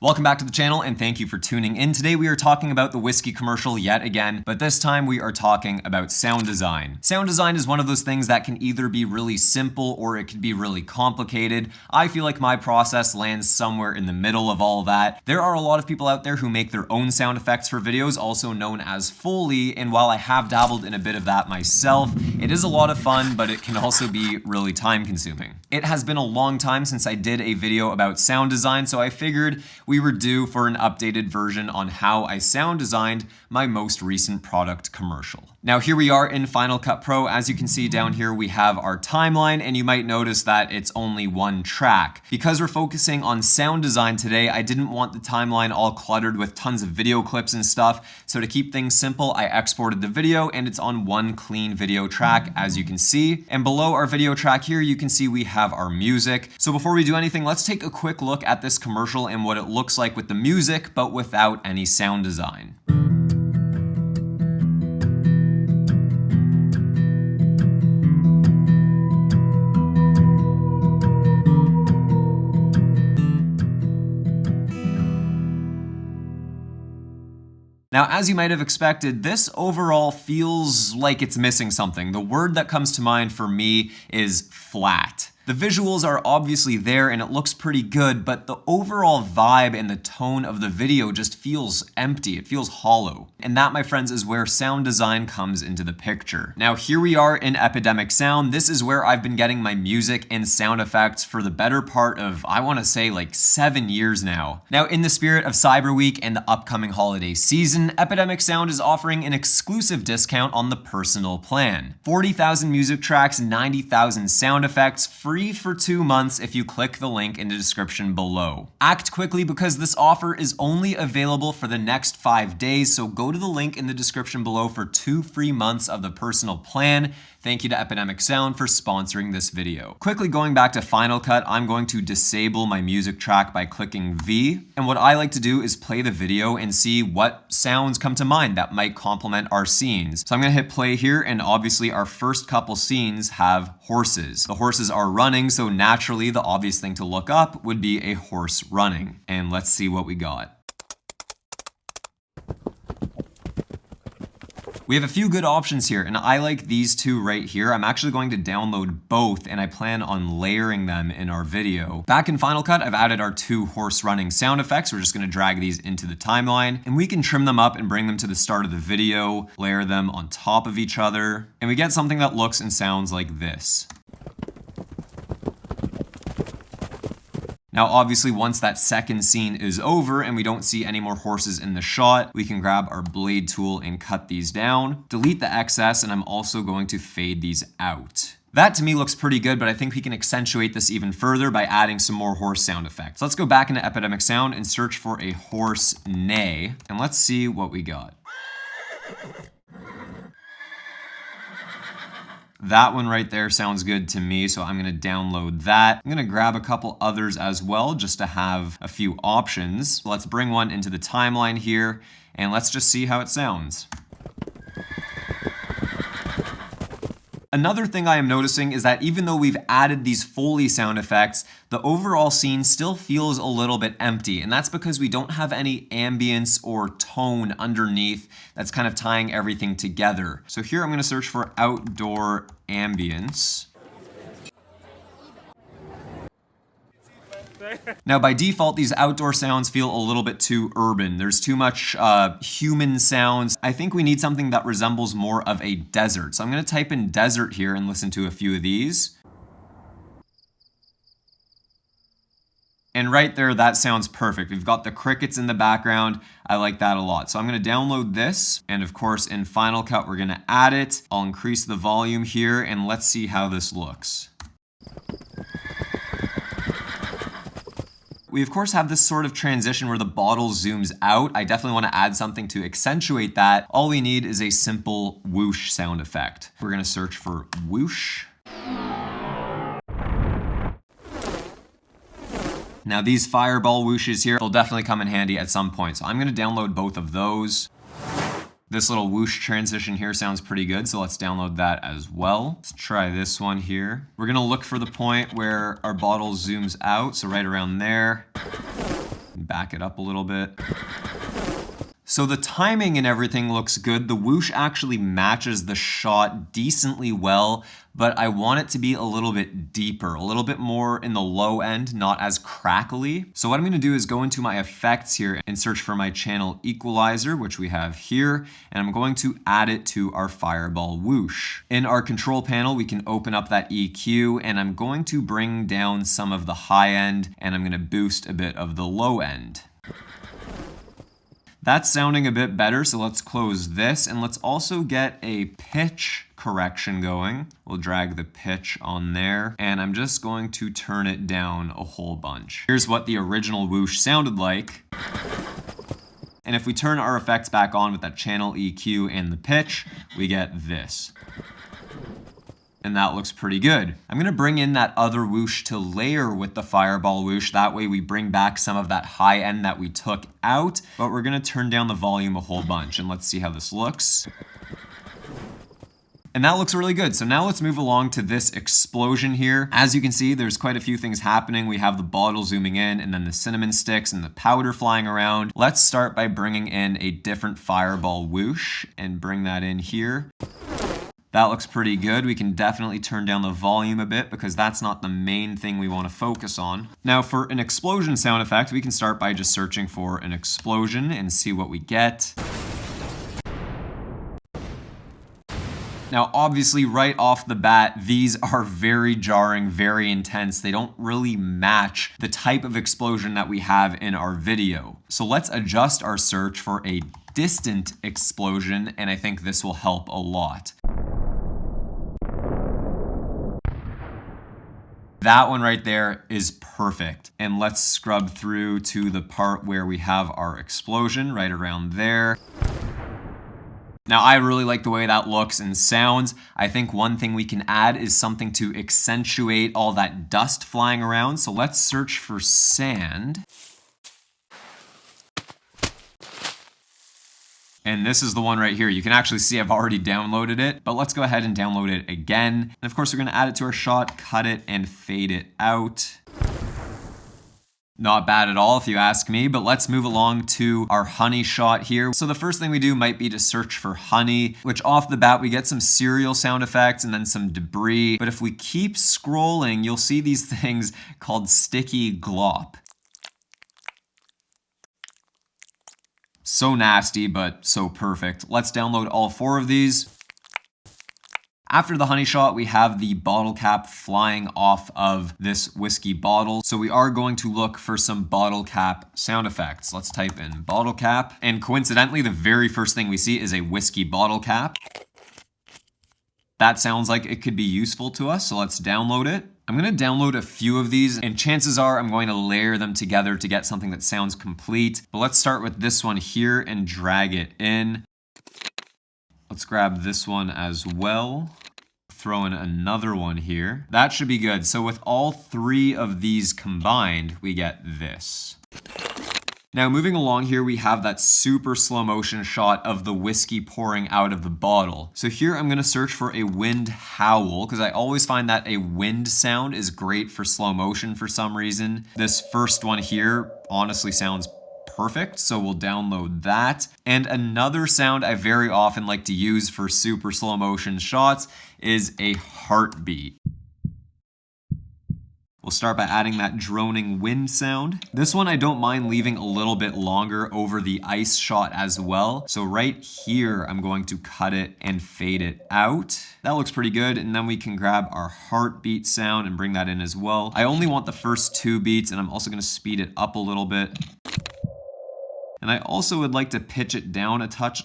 Welcome back to the channel and thank you for tuning in. Today we are talking about the whiskey commercial yet again, but this time we are talking about sound design. Sound design is one of those things that can either be really simple or it can be really complicated. I feel like my process lands somewhere in the middle of all that. There are a lot of people out there who make their own sound effects for videos, also known as Foley, and while I have dabbled in a bit of that myself, it is a lot of fun, but it can also be really time consuming. It has been a long time since I did a video about sound design, so I figured we were due for an updated version on how I sound designed my most recent product commercial. Now here we are in Final Cut Pro. As you can see down here, we have our timeline, and you might notice that it's only one track. Because we're focusing on sound design today, I didn't want the timeline all cluttered with tons of video clips and stuff, so to keep things simple, I exported the video and it's on one clean video track, as you can see. And below our video track here, you can see we have our music. So before we do anything, let's take a quick look at this commercial and what it looks like with the music, but without any sound design. Now, as you might have expected, this overall feels like it's missing something. The word that comes to mind for me is flat. The visuals are obviously there and it looks pretty good, but the overall vibe and the tone of the video just feels empty. It feels hollow. And that, my friends, is where sound design comes into the picture. Now, here we are in Epidemic Sound. This is where I've been getting my music and sound effects for the better part of, I want to say, like 7 years now. Now, in the spirit of Cyber Week and the upcoming holiday season, Epidemic Sound is offering an exclusive discount on the personal plan. 40,000 music tracks, 90,000 sound effects, free for 2 months if you click the link in the description below. Act quickly because this offer is only available for the next 5 days, so go to the link in the description below for 2 free months of the personal plan. Thank you to Epidemic Sound for sponsoring this video. Quickly going back to Final Cut, I'm going to disable my music track by clicking V. And what I like to do is play the video and see what sounds come to mind that might complement our scenes. So I'm gonna hit play here, and obviously our first couple scenes have horses. The horses are running, so naturally the obvious thing to look up would be a horse running. And let's see what we got. We have a few good options here, and I like these two right here. I'm actually going to download both, and I plan on layering them in our video. Back in Final Cut, I've added our 2 horse running sound effects. We're just gonna drag these into the timeline, and we can trim them up and bring them to the start of the video, layer them on top of each other, and we get something that looks and sounds like this. Now, obviously, once that second scene is over and we don't see any more horses in the shot, we can grab our blade tool and cut these down, delete the excess, and I'm also going to fade these out. That to me looks pretty good, but I think we can accentuate this even further by adding some more horse sound effects. Let's go back into Epidemic Sound and search for a horse neigh, and let's see what we got. That one right there sounds good to me, so I'm gonna download that. I'm gonna grab a couple others as well, just to have a few options. Let's bring one into the timeline here, and let's just see how it sounds. Another thing I am noticing is that even though we've added these Foley sound effects, the overall scene still feels a little bit empty, and that's because we don't have any ambience or tone underneath that's kind of tying everything together. So here I'm going to search for outdoor ambience. Now, by default, these outdoor sounds feel a little bit too urban. There's too much human sounds. I think we need something that resembles more of a desert. So I'm going to type in desert here and listen to a few of these. And right there, that sounds perfect. We've got the crickets in the background. I like that a lot. So I'm going to download this. And of course, in Final Cut, we're going to add it. I'll increase the volume here, and let's see how this looks. We of course have this sort of transition where the bottle zooms out. I definitely want to add something to accentuate that. All we need is a simple whoosh sound effect. We're going to search for whoosh. Now these fireball whooshes here will definitely come in handy at some point. So I'm going to download both of those. This little whoosh transition here sounds pretty good, so let's download that as well. Let's try this one here. We're gonna look for the point where our bottle zooms out, so right around there. Back it up a little bit. So the timing and everything looks good. The whoosh actually matches the shot decently well, but I want it to be a little bit deeper, a little bit more in the low end, not as crackly. So what I'm gonna do is go into my effects here and search for my channel equalizer, which we have here, and I'm going to add it to our fireball whoosh. In our control panel, we can open up that EQ, and I'm going to bring down some of the high end, and I'm gonna boost a bit of the low end. That's sounding a bit better, so let's close this, and let's also get a pitch correction going. We'll drag the pitch on there, and I'm just going to turn it down a whole bunch. Here's what the original whoosh sounded like. And if we turn our effects back on with that channel EQ and the pitch, we get this. And that looks pretty good. I'm gonna bring in that other whoosh to layer with the fireball whoosh. That way we bring back some of that high end that we took out, but we're gonna turn down the volume a whole bunch, and let's see how this looks. And that looks really good. So now let's move along to this explosion here. As you can see, there's quite a few things happening. We have the bottle zooming in, and then the cinnamon sticks and the powder flying around. Let's start by bringing in a different fireball whoosh and bring that in here. That looks pretty good. We can definitely turn down the volume a bit because that's not the main thing we want to focus on. Now for an explosion sound effect, we can start by just searching for an explosion and see what we get. Now, obviously, right off the bat, these are very jarring, very intense. They don't really match the type of explosion that we have in our video. So let's adjust our search for a distant explosion, and I think this will help a lot. That one right there is perfect. And let's scrub through to the part where we have our explosion right around there. Now, I really like the way that looks and sounds. I think one thing we can add is something to accentuate all that dust flying around. So let's search for sand. And this is the one right here. You can actually see I've already downloaded it, but let's go ahead and download it again. And of course, we're gonna add it to our shot, cut it, and fade it out. Not bad at all if you ask me, but let's move along to our honey shot here. So the first thing we do might be to search for honey, which off the bat, we get some cereal sound effects and then some debris. But if we keep scrolling, you'll see these things called sticky glop. So nasty, but so perfect. Let's download all 4 of these. After the honey shot, we have the bottle cap flying off of this whiskey bottle. So we are going to look for some bottle cap sound effects. Let's type in bottle cap. And coincidentally, the very first thing we see is a whiskey bottle cap. That sounds like it could be useful to us, so let's download it. I'm gonna download a few of these, and chances are I'm going to layer them together to get something that sounds complete. But let's start with this one here and drag it in. Let's grab this one as well. Throw in another one here. That should be good. So with all 3 of these combined, we get this. Now moving along here, we have that super slow motion shot of the whiskey pouring out of the bottle. So here I'm gonna search for a wind howl because I always find that a wind sound is great for slow motion for some reason. This first one here honestly sounds perfect, so we'll download that. And another sound I very often like to use for super slow motion shots is a heartbeat. We'll start by adding that droning wind sound. This one I don't mind leaving a little bit longer over the ice shot as well. So right here, I'm going to cut it and fade it out. That looks pretty good. And then we can grab our heartbeat sound and bring that in as well. I only want the first 2 beats, and I'm also gonna speed it up a little bit. And I also would like to pitch it down a touch.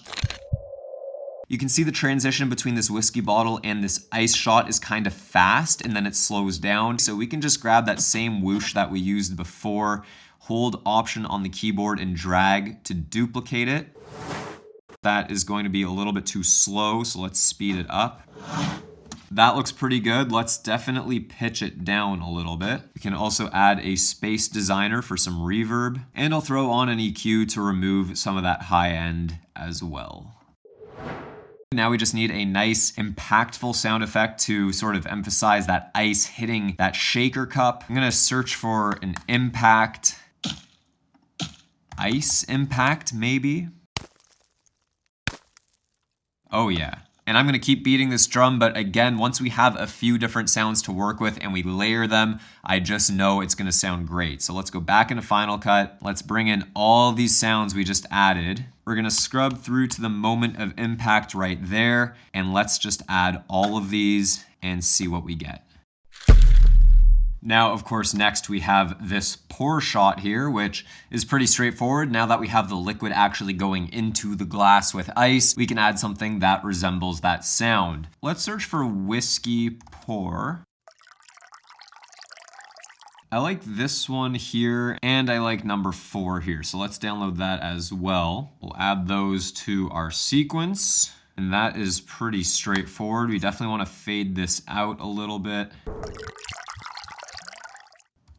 You can see the transition between this whiskey bottle and this ice shot is kind of fast, and then it slows down. So we can just grab that same whoosh that we used before, hold Option on the keyboard and drag to duplicate it. That is going to be a little bit too slow, so let's speed it up. That looks pretty good. Let's definitely pitch it down a little bit. We can also add a space designer for some reverb, and I'll throw on an EQ to remove some of that high end as well. Now we just need a nice impactful sound effect to sort of emphasize that ice hitting that shaker cup. I'm gonna search for an impact. ice impact, maybe. Oh yeah. And I'm gonna keep beating this drum, but again, once we have a few different sounds to work with and we layer them, I just know it's gonna sound great. So let's go back into Final Cut. Let's bring in all these sounds we just added. We're gonna scrub through to the moment of impact right there, and let's just add all of these and see what we get. Now, of course, next we have this pour shot here, which is pretty straightforward. Now that we have the liquid actually going into the glass with ice, we can add something that resembles that sound. Let's search for whiskey pour. I like this one here, and I like number 4 here, so let's download that as well. We'll add those to our sequence, and that is pretty straightforward. We definitely want to fade this out a little bit.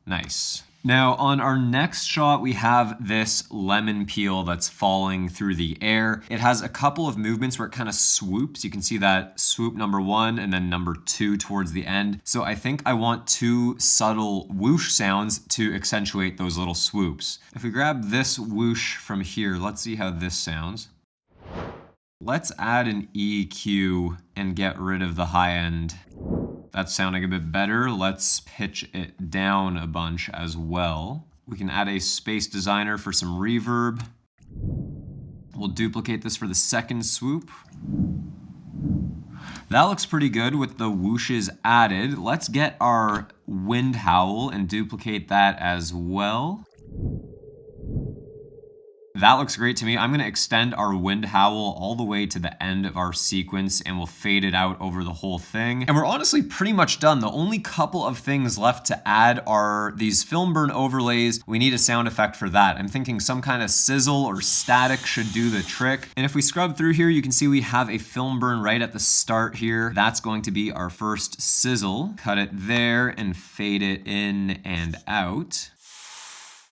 Nice. Now on our next shot, we have this lemon peel that's falling through the air. It has a couple of movements where it kind of swoops. You can see that swoop number 1 and then number 2 towards the end. So I think I want 2 subtle whoosh sounds to accentuate those little swoops. If we grab this whoosh from here, let's see how this sounds. Let's add an EQ and get rid of the high end. That's sounding a bit better. Let's pitch it down a bunch as well. We can add a space designer for some reverb. We'll duplicate this for the second swoop. That looks pretty good with the whooshes added. Let's get our wind howl and duplicate that as well. That looks great to me. I'm gonna extend our wind howl all the way to the end of our sequence and we'll fade it out over the whole thing. And we're honestly pretty much done. The only couple of things left to add are these film burn overlays. We need a sound effect for that. I'm thinking some kind of sizzle or static should do the trick. And if we scrub through here, you can see we have a film burn right at the start here. That's going to be our first sizzle. Cut it there and fade it in and out.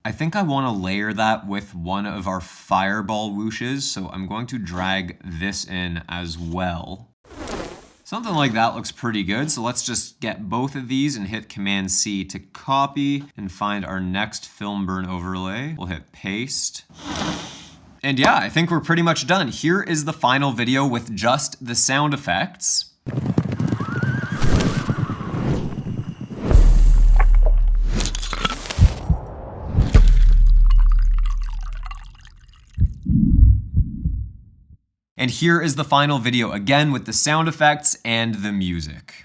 I think I want to layer that with one of our fireball whooshes, so I'm going to drag this in as well. Something like that looks pretty good, so let's just get both of these and hit Command C to copy and find our next film burn overlay. We'll hit paste. And yeah, I think we're pretty much done. Here is the final video with just the sound effects. And here is the final video again with the sound effects and the music.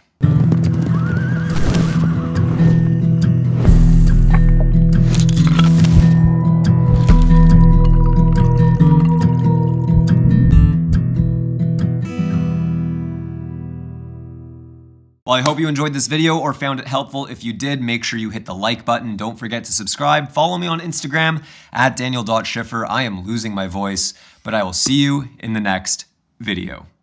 Well, I hope you enjoyed this video or found it helpful. If you did, make sure you hit the like button. Don't forget to subscribe. Follow me on Instagram at Daniel.Schiffer. I am losing my voice, but I will see you in the next video.